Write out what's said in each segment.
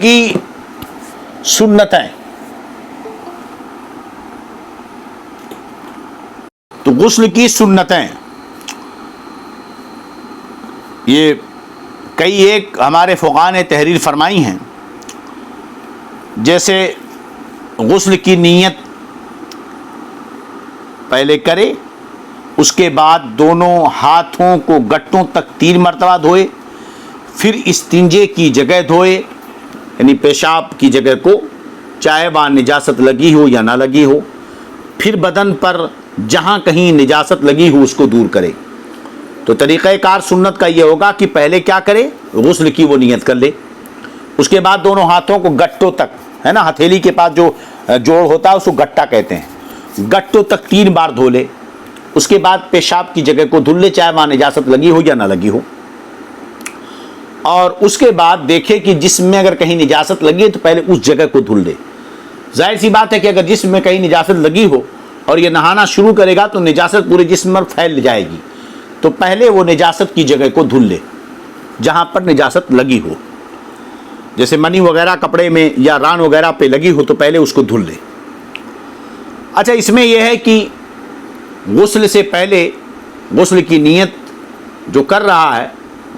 کی سنتیں، تو غسل کی سنتیں یہ کئی ایک ہمارے فقہاء نے تحریر فرمائی ہیں. جیسے غسل کی نیت پہلے کرے، اس کے بعد دونوں ہاتھوں کو گٹوں تک 3 مرتبہ دھوئے، پھر استنجے کی جگہ دھوئے، یعنی پیشاب کی جگہ کو، چاہے وہاں نجاست لگی ہو یا نہ لگی ہو، پھر بدن پر جہاں کہیں نجاست لگی ہو اس کو دور کرے. تو طریقہ کار سنت کا یہ ہوگا کہ پہلے کیا کرے، غسل کی وہ نیت کر لے، اس کے بعد دونوں ہاتھوں کو گٹوں تک، ہے نا، ہتھیلی کے پاس جو جوڑ ہوتا ہے اس کو گٹا کہتے ہیں، گٹوں تک 3 بار دھو لے. اس کے بعد پیشاب کی جگہ کو دھل لے، چاہے وہاں نجاست لگی ہو یا نہ لگی ہو. اور اس کے بعد دیکھے کہ جسم میں اگر کہیں نجاست لگی ہے تو پہلے اس جگہ کو دھل لے. ظاہر سی بات ہے کہ اگر جسم میں کہیں نجاست لگی ہو اور یہ نہانا شروع کرے گا تو نجاست پورے جسم پر پھیل جائے گی، تو پہلے وہ نجاست کی جگہ کو دھل لے جہاں پر نجاست لگی ہو. جیسے منی وغیرہ کپڑے میں یا ران وغیرہ پہ لگی ہو تو پہلے اس کو دھل لے. اچھا، اس میں یہ ہے کہ غسل سے پہلے غسل کی نیت جو کر رہا ہے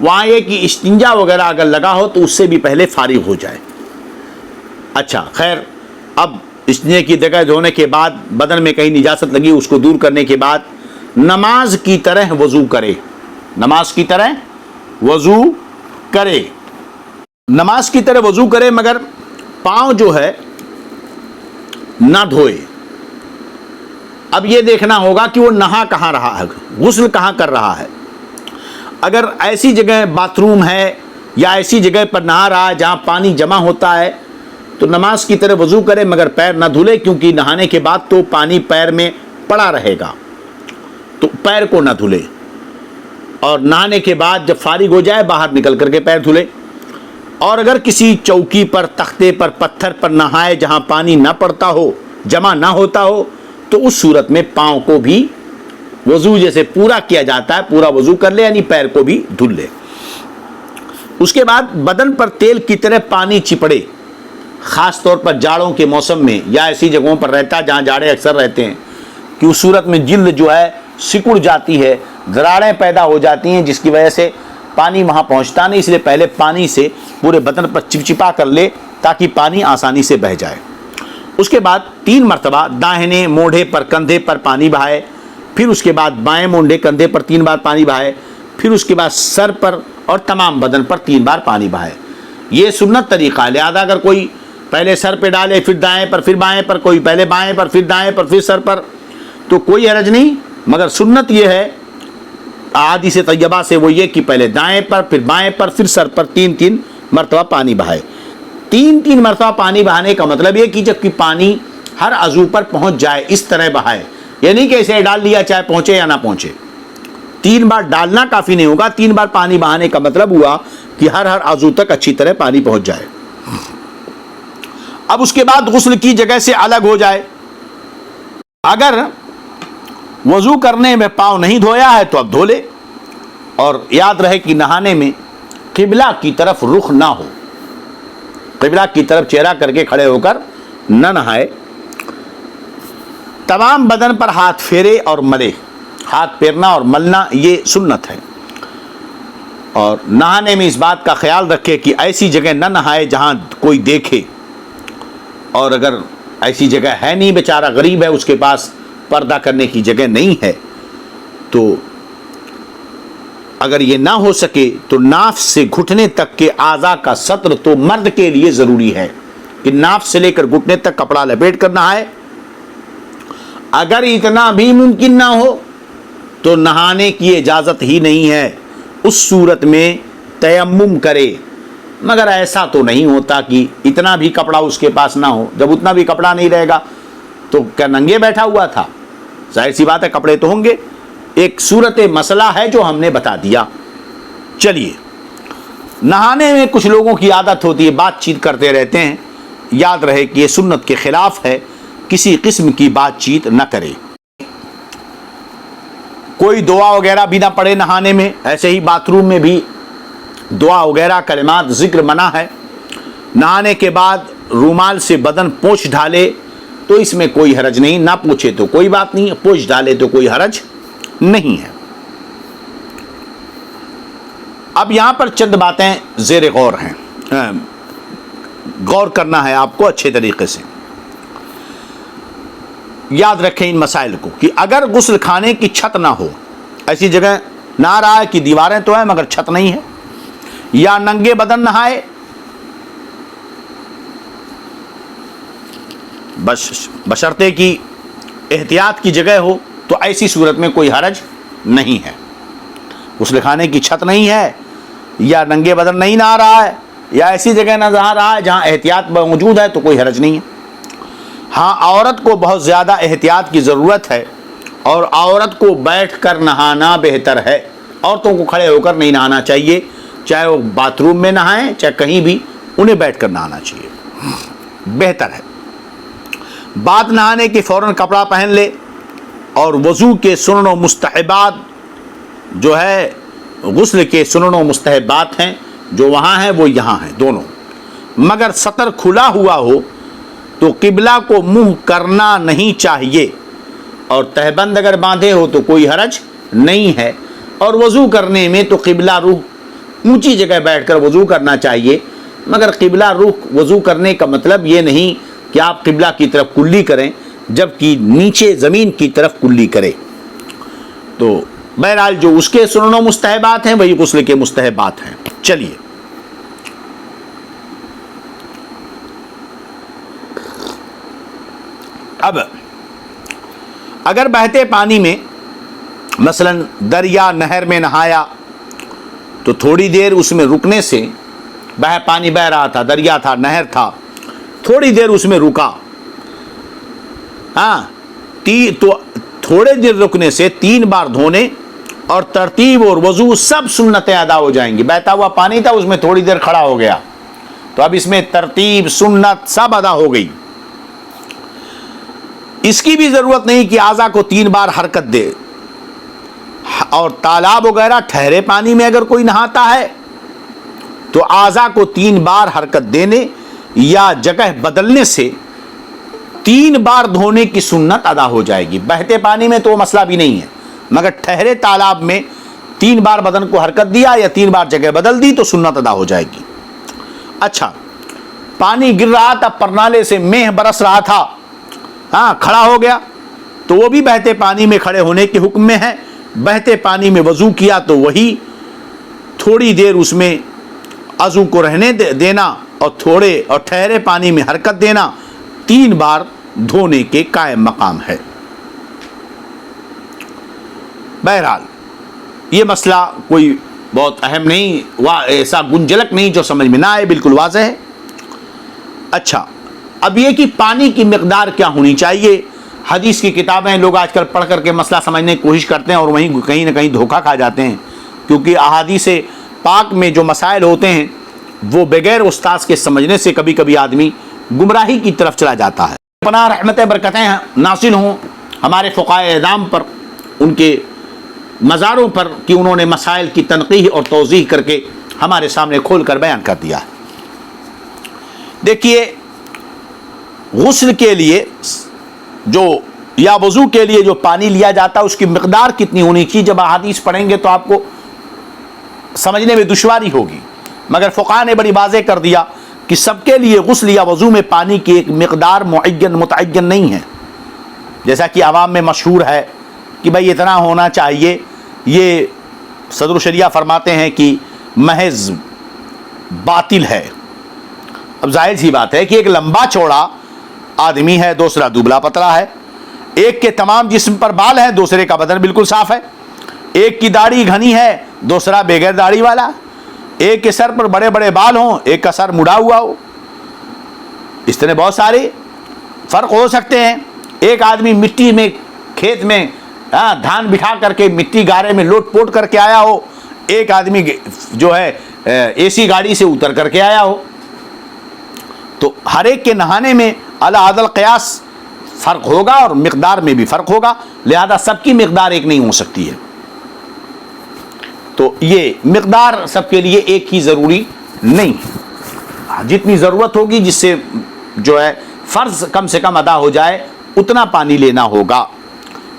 وہاں یہ کہ استنجا وغیرہ اگر لگا ہو تو اس سے بھی پہلے فارغ ہو جائے. اچھا خیر، اب استنجے کی جگہ دھونے کے بعد بدن میں کہیں نجاست لگی اس کو دور کرنے کے بعد نماز کی طرح وضو کرے. نماز کی طرح وضو کرے، نماز کی طرح وضو کرے، مگر پاؤں جو ہے نہ دھوئے. اب یہ دیکھنا ہوگا کہ وہ نہا کہاں رہا ہے، غسل کہاں کر رہا ہے. اگر ایسی جگہ باتھ روم ہے یا ایسی جگہ پر نہا رہا ہے جہاں پانی جمع ہوتا ہے تو نماز کی طرح وضو کرے مگر پیر نہ دھلے، کیونکہ نہانے کے بعد تو پانی پیر میں پڑا رہے گا، تو پیر کو نہ دھلے. اور نہانے کے بعد جب فارغ ہو جائے باہر نکل کر کے پیر دھلے. اور اگر کسی چوکی پر، تختے پر، پتھر پر نہائے جہاں پانی نہ پڑتا ہو، جمع نہ ہوتا ہو، تو اس صورت میں پاؤں کو بھی وضو جیسے پورا کیا جاتا ہے پورا وضو کر لے، یعنی پیر کو بھی دھل لے. اس کے بعد بدن پر تیل کی طرح پانی چپڑے، خاص طور پر جاڑوں کے موسم میں یا ایسی جگہوں پر رہتا ہے جہاں جاڑے اکثر رہتے ہیں، کہ اس صورت میں جلد جو ہے سکڑ جاتی ہے، دراڑیں پیدا ہو جاتی ہیں جس کی وجہ سے پانی وہاں پہنچتا نہیں، اس لیے پہلے پانی سے پورے بدن پر چپچپا کر لے تاکہ پانی آسانی سے بہہ جائے. اس کے بعد 3 مرتبہ داہنے مونڈھے پر، کندھے پر پانی بہائے، پھر اس کے بعد بائیں مونڈھے کندھے پر 3 بار پانی بہائے، پھر اس کے بعد سر پر اور تمام بدن پر 3 بار پانی بہائے. یہ سنت طریقہ ہے، لہذا اگر کوئی پہلے سر پہ ڈالے پھر دائیں پر پھر بائیں پر، کوئی پہلے بائیں پر پھر دائیں پر پھر سر پر، تو کوئی حرج نہیں. مگر سنت یہ ہے احادیث طیبہ سے، وہ یہ کہ پہلے دائیں پر پھر بائیں پر پھر سر پر 3 مرتبہ پانی بہائے. 3 مرتبہ پانی بہانے کا مطلب یہ کہ جب کہ پانی ہر عضو پر پہنچ جائے اس طرح بہائے، یعنی کہ اسے ڈال لیا چاہے پہنچے یا نہ پہنچے. 3 بار ڈالنا کافی نہیں ہوگا، 3 بار پانی بہانے کا مطلب ہوا کہ ہر عضو تک اچھی طرح پانی پہنچ جائے. اب اس کے بعد غسل کی جگہ سے الگ ہو جائے. اگر وضو کرنے میں پاؤں نہیں دھویا ہے تو اب دھو لے. اور یاد رہے کہ نہانے میں قبلہ کی طرف رخ نہ ہو، قبلہ کی طرف چہرہ کر کے کھڑے ہو کر نہ نہائے. تمام بدن پر ہاتھ پھیرے اور ملے، ہاتھ پھیرنا اور ملنا یہ سنت ہے. اور نہانے میں اس بات کا خیال رکھے کہ ایسی جگہ نہ نہائے جہاں کوئی دیکھے. اور اگر ایسی جگہ ہے نہیں، بیچارہ غریب ہے، اس کے پاس پردہ کرنے کی جگہ نہیں ہے، تو اگر یہ نہ ہو سکے تو ناف سے گھٹنے تک کے اعضاء کا سطر تو مرد کے لیے ضروری ہے کہ ناف سے لے کر گھٹنے تک کپڑا لپیٹ کر نہائے. اگر اتنا بھی ممکن نہ ہو تو نہانے کی اجازت ہی نہیں ہے، اس صورت میں تیمم کرے. مگر ایسا تو نہیں ہوتا کہ اتنا بھی کپڑا اس کے پاس نہ ہو. جب اتنا بھی کپڑا نہیں رہے گا تو کیا ننگے بیٹھا ہوا تھا؟ ظاہر سی بات ہے کپڑے تو ہوں گے. ایک صورت مسئلہ ہے جو ہم نے بتا دیا. چلیے، نہانے میں کچھ لوگوں کی عادت ہوتی ہے بات چیت کرتے رہتے ہیں. یاد رہے کہ یہ سنت کے خلاف ہے، کسی قسم کی بات چیت نہ کرے. کوئی دعا وغیرہ بھی نہ پڑھے نہانے میں. ایسے ہی باتھ روم میں بھی دعا وغیرہ کلمات ذکر منع ہے. نہانے کے بعد رومال سے بدن پوچھ ڈالے تو اس میں کوئی حرج نہیں، نہ پوچھے تو کوئی بات نہیں، پوچھ ڈالے تو کوئی حرج نہیں ہے۔ اب یہاں پر چند باتیں زیر غور ہیں، غور کرنا ہے آپ کو اچھے طریقے سے۔ یاد رکھیں ان مسائل کو کہ اگر غسل خانے کی چھت نہ ہو، ایسی جگہ نہ رہا ہے کہ دیواریں تو ہیں مگر چھت نہیں ہے، یا ننگے بدن نہائے، بشرطے کی احتیاط کی جگہ ہو، تو ایسی صورت میں کوئی حرج نہیں ہے۔ غسل خانے کی چھت نہیں ہے، یا ننگے بدن نہیں نہا رہا ہے، یا ایسی جگہ نہ نہا رہا ہے جہاں احتیاط موجود ہے، تو کوئی حرج نہیں ہے۔ ہاں، عورت کو بہت زیادہ احتیاط کی ضرورت ہے، اور عورت کو بیٹھ کر نہانا بہتر ہے۔ عورتوں کو کھڑے ہو کر نہیں نہانا چاہیے، چاہے وہ باتھ روم میں نہائیں چاہے کہیں بھی، انہیں بیٹھ کر نہانا چاہیے، بہتر ہے۔ بعد نہانے کے فوراً کپڑا پہن لے، اور وضو کے سنن و مستحبات جو ہے، غسل کے سنن و مستحبات ہیں جو وہاں ہیں وہ یہاں ہیں دونوں، مگر سطر کھلا ہوا ہو تو قبلہ کو منہ کرنا نہیں چاہیے، اور تہبند اگر باندھے ہو تو کوئی حرج نہیں ہے، اور وضو کرنے میں تو قبلہ رخ اونچی جگہ بیٹھ کر وضو کرنا چاہیے، مگر قبلہ رخ وضو کرنے کا مطلب یہ نہیں کہ آپ قبلہ کی طرف کلی کریں جبکہ نیچے زمین کی طرف کلی کرے۔ تو بہرحال جو اس کے سنن و مستحبات ہیں وہی غسل کے مستحبات ہیں۔ چلیے اب اگر بہتے پانی میں مثلا دریا نہر میں نہایا تو تھوڑی دیر اس میں رکنے سے، پانی بہ رہا تھا، دریا تھا، نہر تھا، تھوڑی دیر اس میں رکا، ہاں تو تھوڑے دیر رکنے سے 3 بار دھونے اور ترتیب اور وضو سب سنتیں ادا ہو جائیں گی۔ بہتا ہوا پانی تھا، اس میں تھوڑی دیر کھڑا ہو گیا تو اب اس میں ترتیب سنت سب ادا ہو گئی۔ اس کی بھی ضرورت نہیں کہ اعضاء کو 3 بار حرکت دے، اور تالاب وغیرہ ٹھہرے پانی میں اگر کوئی نہاتا ہے تو اعضاء کو 3 بار حرکت دینے یا جگہ بدلنے سے 3 بار دھونے کی سنت ادا ہو جائے گی۔ بہتے پانی میں تو وہ مسئلہ بھی نہیں ہے، مگر ٹھہرے تالاب میں 3 بار بدن کو حرکت دیا یا 3 بار جگہ بدل دی تو سنت ادا ہو جائے گی۔ اچھا، پانی گر رہا تھا، پرنالے سے مہ برس رہا تھا، ہاں کھڑا ہو گیا تو وہ بھی بہتے پانی میں کھڑے ہونے کے حکم میں ہے۔ بہتے پانی میں وضو کیا تو وہی تھوڑی دیر اس میں عضو کو رہنے دینا اور ٹھہرے پانی میں حرکت دینا 3 بار دھونے کے قائم مقام ہے۔ بہرحال یہ مسئلہ کوئی بہت اہم نہیں، ایسا گنجلک نہیں جو سمجھ میں نہ آئے، بالکل واضح ہے۔ اچھا، اب یہ کہ پانی کی مقدار کیا ہونی چاہیے، حدیث کی کتابیں لوگ آج کل پڑھ کر کے مسئلہ سمجھنے کی کوشش کرتے ہیں اور وہیں کہیں نہ کہیں دھوکہ کھا جاتے ہیں، کیونکہ احادیث پاک میں جو مسائل ہوتے ہیں وہ بغیر استاذ کے سمجھنے سے کبھی کبھی آدمی گمراہی کی طرف چلا جاتا ہے۔ پناہ رحمتیں برکتیں نازل ہوں ہمارے فقہائے اعظام پر، ان کے مزاروں پر، کہ انہوں نے مسائل کی تنقیح اور توضیح کر کے ہمارے سامنے کھول کر بیان کر دیا ہے۔ دیکھیے، غسل کے لیے یا وضو کے لیے جو پانی لیا جاتا ہے اس کی مقدار کتنی ہونی چاہیے، جب احادیث پڑھیں گے تو آپ کو سمجھنے میں دشواری ہوگی، مگر فقہاء نے بڑی واضح کر دیا کہ سب کے لیے غسل یا وضو میں پانی کی ایک مقدار متعین نہیں ہے، جیسا کہ عوام میں مشہور ہے کہ بھئی اتنا ہونا چاہیے۔ یہ صدر الشریعہ فرماتے ہیں کہ محض باطل ہے۔ اب ظاہر سی بات ہے کہ ایک لمبا چوڑا آدمی ہے، دوسرا دبلا پتلا ہے، ایک کے تمام جسم پر بال ہے، دوسرے کا بدن بالکل صاف ہے، ایک کی داڑھی گھنی ہے، دوسرا بغیر داڑھی والا، ایک کے سر پر بڑے بڑے بال ہوں، ایک کا سر مڑا ہوا ہو، اس طرح بہت سارے فرق ہو سکتے ہیں۔ ایک آدمی مٹی میں کھیت میں دھان بٹھا کر کے مٹی گارے میں لوٹ پوٹ کر کے آیا ہو، ایک آدمی جو ہے اے سی گاڑی سے اتر کر کے آیا ہو، تو ہر ایک کے نہانے میں اعلیٰ عدل قیاس فرق ہوگا اور مقدار میں بھی فرق ہوگا، لہذا سب کی مقدار ایک نہیں ہو سکتی ہے۔ تو یہ مقدار سب کے لیے ایک ہی ضروری نہیں ہے۔ جتنی ضرورت ہوگی، جس سے جو ہے فرض کم سے کم ادا ہو جائے، اتنا پانی لینا ہوگا،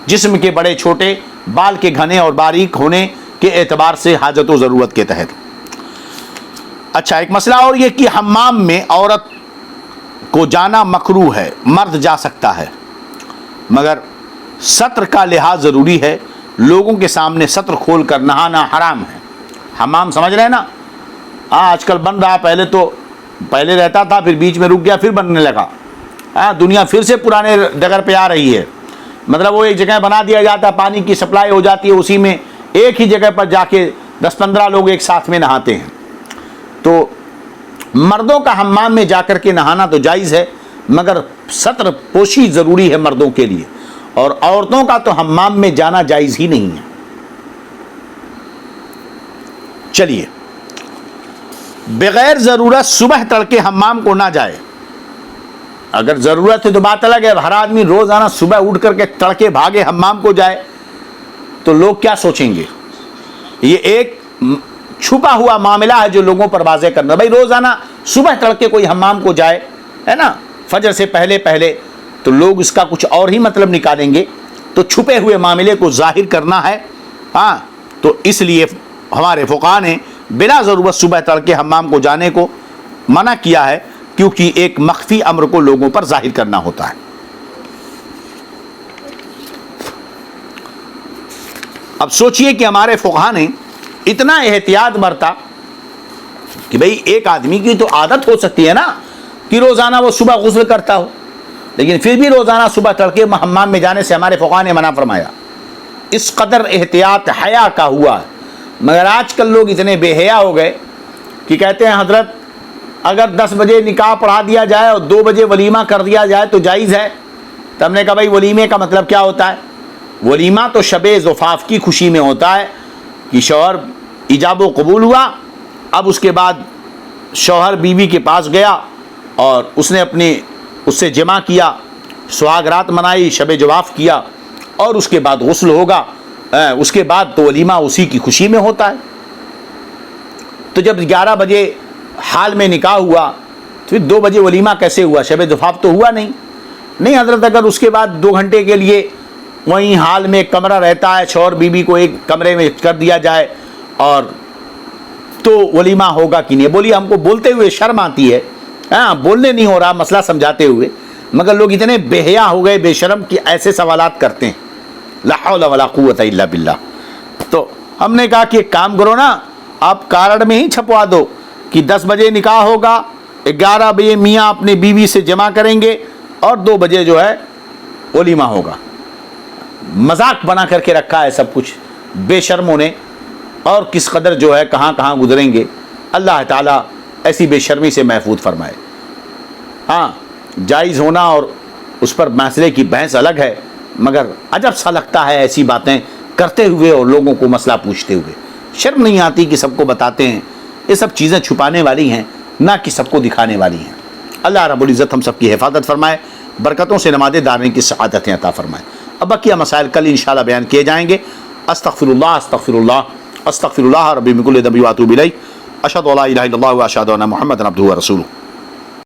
جسم کے بڑے چھوٹے، بال کے گھنے اور باریک ہونے کے اعتبار سے حاجت و ضرورت کے تحت۔ اچھا، ایک مسئلہ اور یہ کہ حمام میں عورت کو جانا مکروہ ہے، مرد جا سکتا ہے، مگر ستر کا لحاظ ضروری ہے۔ لوگوں کے سامنے ستر کھول کر نہانا حرام ہے۔ حمام سمجھ رہے ہیں نا؟ آج کل بن رہا، پہلے رہتا تھا، پھر بیچ میں رک گیا، پھر بننے لگا۔ دنیا پھر سے پرانے ڈگر پہ آ رہی ہے۔ مطلب وہ ایک جگہ بنا دیا جاتا ہے، پانی کی سپلائی ہو جاتی ہے، اسی میں ایک ہی جگہ پر جا کے 10-15 لوگ ایک ساتھ میں نہاتے ہیں۔ تو مردوں کا حمام میں جا کر کے نہانا تو جائز ہے، مگر ستر پوشی ضروری ہے مردوں کے لیے، اور عورتوں کا تو حمام میں جانا جائز ہی نہیں ہے۔ چلیے، بغیر ضرورت صبح تڑکے حمام کو نہ جائے۔ اگر ضرورت ہے تو بات الگ ہے، ہر آدمی روزانہ صبح اٹھ کر کے تڑکے بھاگے حمام کو جائے تو لوگ کیا سوچیں گے؟ یہ ایک چھپا ہوا معاملہ ہے جو لوگوں پر واضح کرنا۔ بھائی روزانہ صبح تڑکے کوئی حمام کو جائے، ہے نا، فجر سے پہلے، تو لوگ اس کا کچھ اور ہی مطلب نکالیں گے۔ تو چھپے ہوئے معاملے کو ظاہر کرنا ہے، تو اس لیے ہمارے فقہاء نے بلا ضرورت صبح تڑکے حمام کو جانے کو منع کیا ہے، کیونکہ ایک مخفی امر کو لوگوں پر ظاہر کرنا ہوتا ہے۔ اب سوچئے کہ ہمارے فقہاء نے اتنا احتیاط برتا کہ بھئی ایک آدمی کی تو عادت ہو سکتی ہے نا کہ روزانہ وہ صبح غسل کرتا ہو، لیکن پھر بھی روزانہ صبح تڑکے حمام میں جانے سے ہمارے فقہاء نے منع فرمایا۔ اس قدر احتیاط حیا کا ہوا، مگر آج کل لوگ اتنے بے حیا ہو گئے کہ کہتے ہیں حضرت اگر 10 بجے نکاح پڑھا دیا جائے اور 2 بجے ولیمہ کر دیا جائے تو جائز ہے۔ تو ہم نے کہا بھائی ولیمے کا مطلب کیا ہوتا ہے؟ ولیمہ تو شب زفاف کی خوشی میں ہوتا ہے کہ شوہر ایجاب و قبول ہوا، اب اس کے بعد شوہر بیوی کے پاس گیا اور اس نے اس سے جمع کیا، سہاگ رات منائی، شب جواف کیا، اور اس کے بعد غسل ہوگا، اس کے بعد تو ولیمہ اسی کی خوشی میں ہوتا ہے۔ تو جب 11 بجے حال میں نکاح ہوا، پھر 2 بجے ولیمہ کیسے ہوا؟ شب زفاف تو ہوا نہیں حضرت۔ اگر اس کے بعد 2 گھنٹے کے لیے وہیں حال میں ایک کمرہ رہتا ہے، شوہر بیوی کو ایک کمرے میں کر دیا جائے، اور تو ولیمہ ہوگا کہ نہیں؟ بولی ہم کو بولتے ہوئے شرم آتی ہے، بولنے نہیں ہو رہا، مسئلہ سمجھاتے ہوئے، مگر لوگ اتنے بے حیا ہو گئے، بے شرم کہ ایسے سوالات کرتے ہیں۔ لا حول ولا قوت الا باللہ۔ تو ہم نے کہا کہ ایک کام کرو نا، آپ کارڈ میں ہی چھپوا دو کہ 10 بجے نکاح ہوگا، 11 بجے میاں اپنے بیوی سے جمع کریں گے، اور 2 بجے جو ہے ولیمہ ہوگا۔ مذاق بنا کر کے رکھا ہے سب کچھ بے شرموں نے، اور کس قدر جو ہے کہاں گزریں گے۔ اللہ تعالیٰ ایسی بے شرمی سے محفوظ فرمائے۔ جائز ہونا اور اس پر مسئلے کی بحث الگ ہے، مگر عجب سا لگتا ہے ایسی باتیں کرتے ہوئے اور لوگوں کو مسئلہ پوچھتے ہوئے۔ شرم نہیں آتی کہ سب کو بتاتے ہیں؟ یہ سب چیزیں چھپانے والی ہیں، نہ کہ سب کو دکھانے والی ہیں۔ اللہ رب العزت ہم سب کی حفاظت فرمائے، برکتوں سے نمازیں دارنے کی سعادتیں عطا فرمائے۔ اب بقیہ مسائل کل انشاءاللہ بیان کیے جائیں گے۔ استغفر اللہ ربی من کل ذنب واتوب الیہ، اشہد ان لا الہ الا اللہ واشہد ان محمدا عبدہ ورسولہ۔